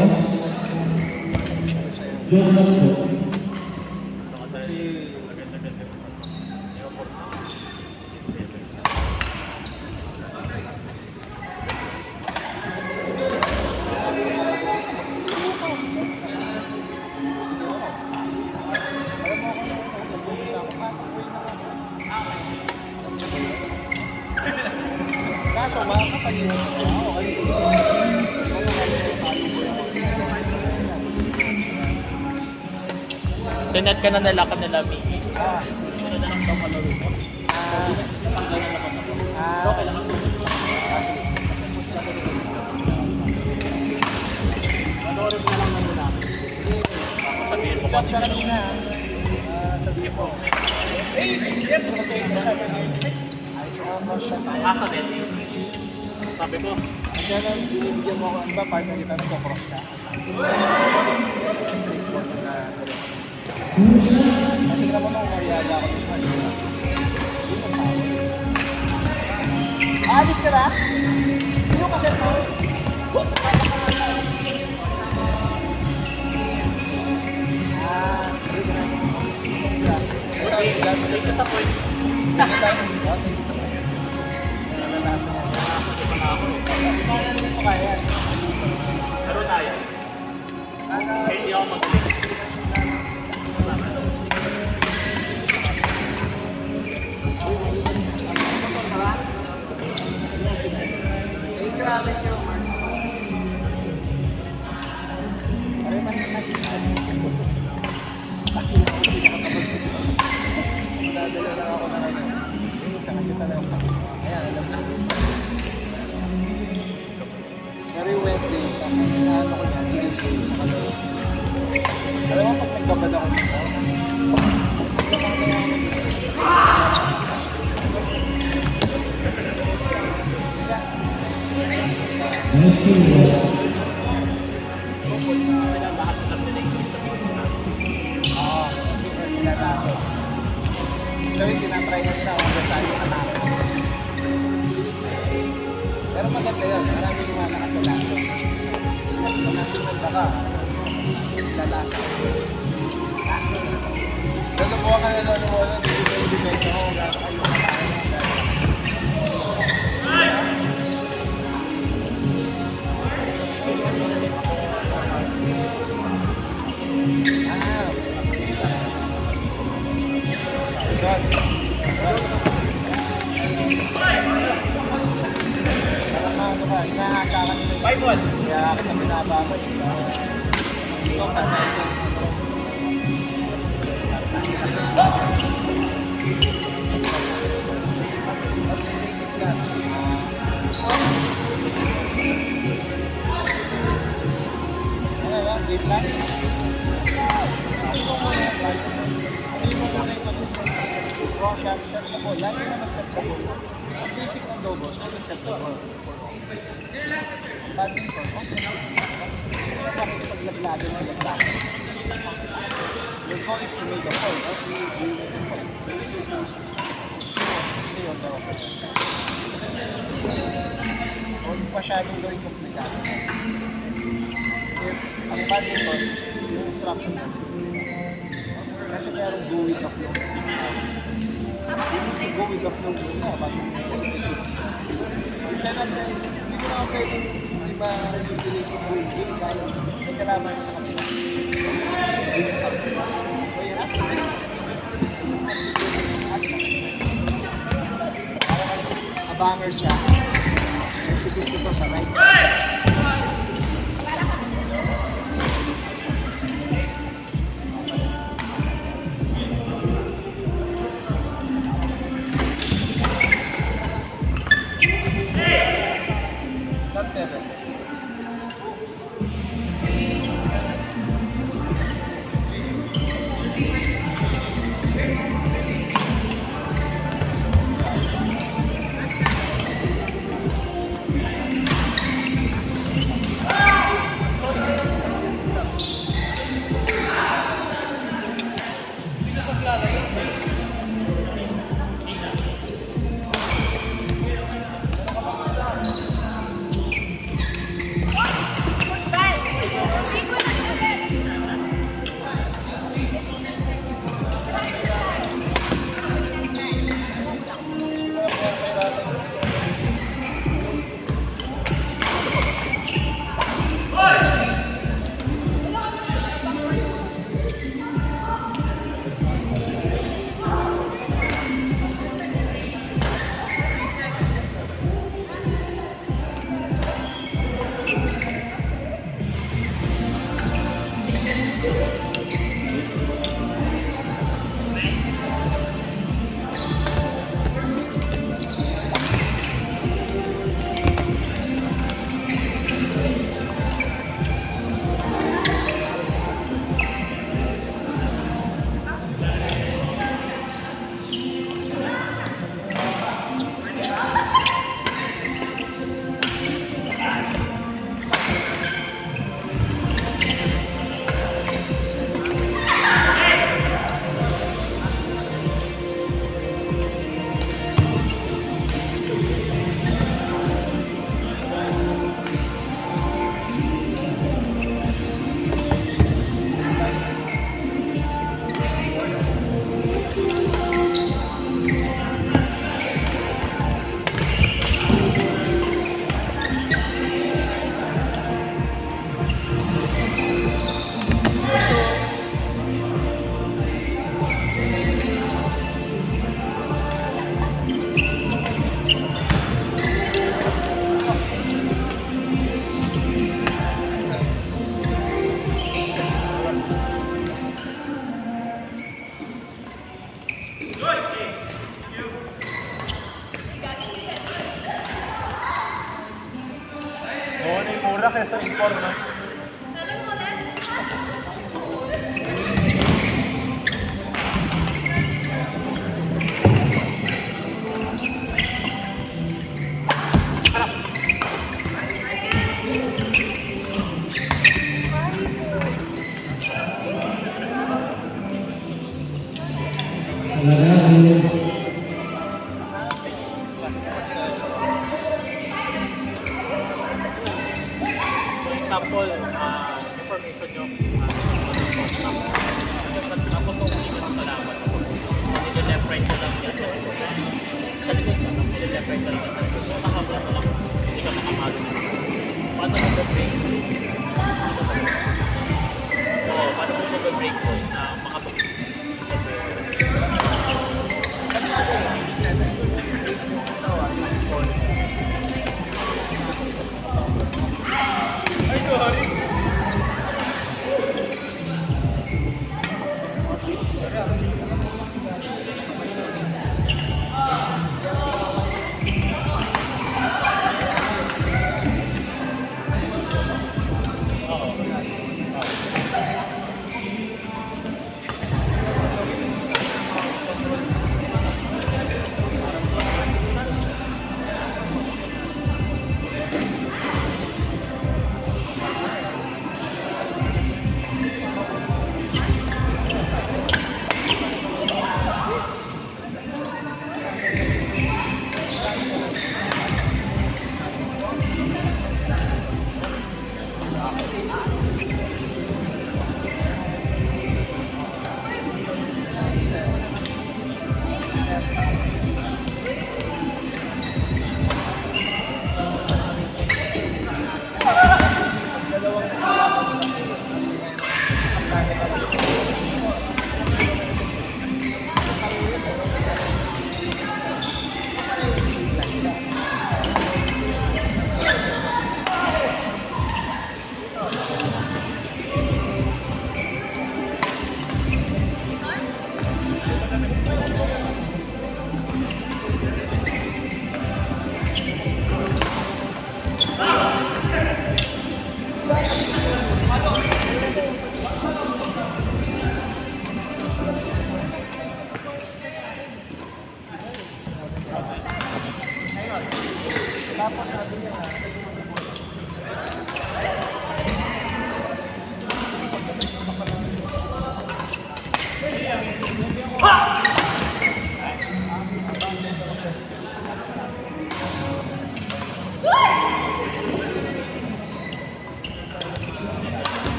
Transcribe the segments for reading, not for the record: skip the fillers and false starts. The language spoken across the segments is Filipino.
Joke lang po. Kaso makakapagin ako kayo. Sinat ka na nila Miki. Ano na lang daw kalaro mo? Napanggal na naman ako. Okay lang ako. Manorin na lang naman namin. Sabihin mo kami na. Sabihin po. Yes! Kasi Kakabit. Sabi ko, kaya lang binibigyan mo ako, ano ba, partner kita na cross ka? Straightforward na kasi naman ako mariyaga ako sa kanila. Alis ka na? Sino kasi ito? take it up point. Pero tayo. Hindi ako mag-stick. Grabe nyo, Mark. Pare man nakikita niyo. Kasi ako pinakatapos. Dadala lang ako na ano. Sa kasi talaga. Ayan, alam mo. Every Wednesday, ano ko yan, Wednesday. Alam mo, pag nagbabad ako dito, so yung tinatry na nila kung saan yung anak. Pero maganda yun, marami yung mga nakasalasa. Kung nasunod ka, lalasa. Lulubuha ka na lulubuha nun, hindi ko yung depensa ko, gano'n kayo kakain. Bible! Kaya kita binababay. So, ano lang, game lang? Hindi mo muna yung consistency. Raw shot, set the ball. Lagi na mag-set the ball. Ang basic ng doubles, mag-set the ball. Badminton, okay lang. Pero bakit paglaglagan mo laglagan? Your goal is to make a point. Not to make a point. Stay on the open. Huwag masyadong gawing komplikado. Ang badminton, yung instruction na kasi merong go with the flow. You need to go with the flow muna bago mo you cannot hindi mo naman pwedeng hindi ma-utilate yung go with game dahil may kalaban sa kapila. Kasi game up. So you have to make abangers ka. Execute ito sa right. Lagado. For example, sa formation nyo, tapos kung hindi ka ng kalaban, nilileft right na lang yan. Sa likod ka, nilileft right na lang yan. So, nakabla mo lang, hindi ka makamalo. Paano mo ba-break? So, paano mo ba-break mo na makapag-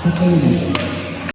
Dagi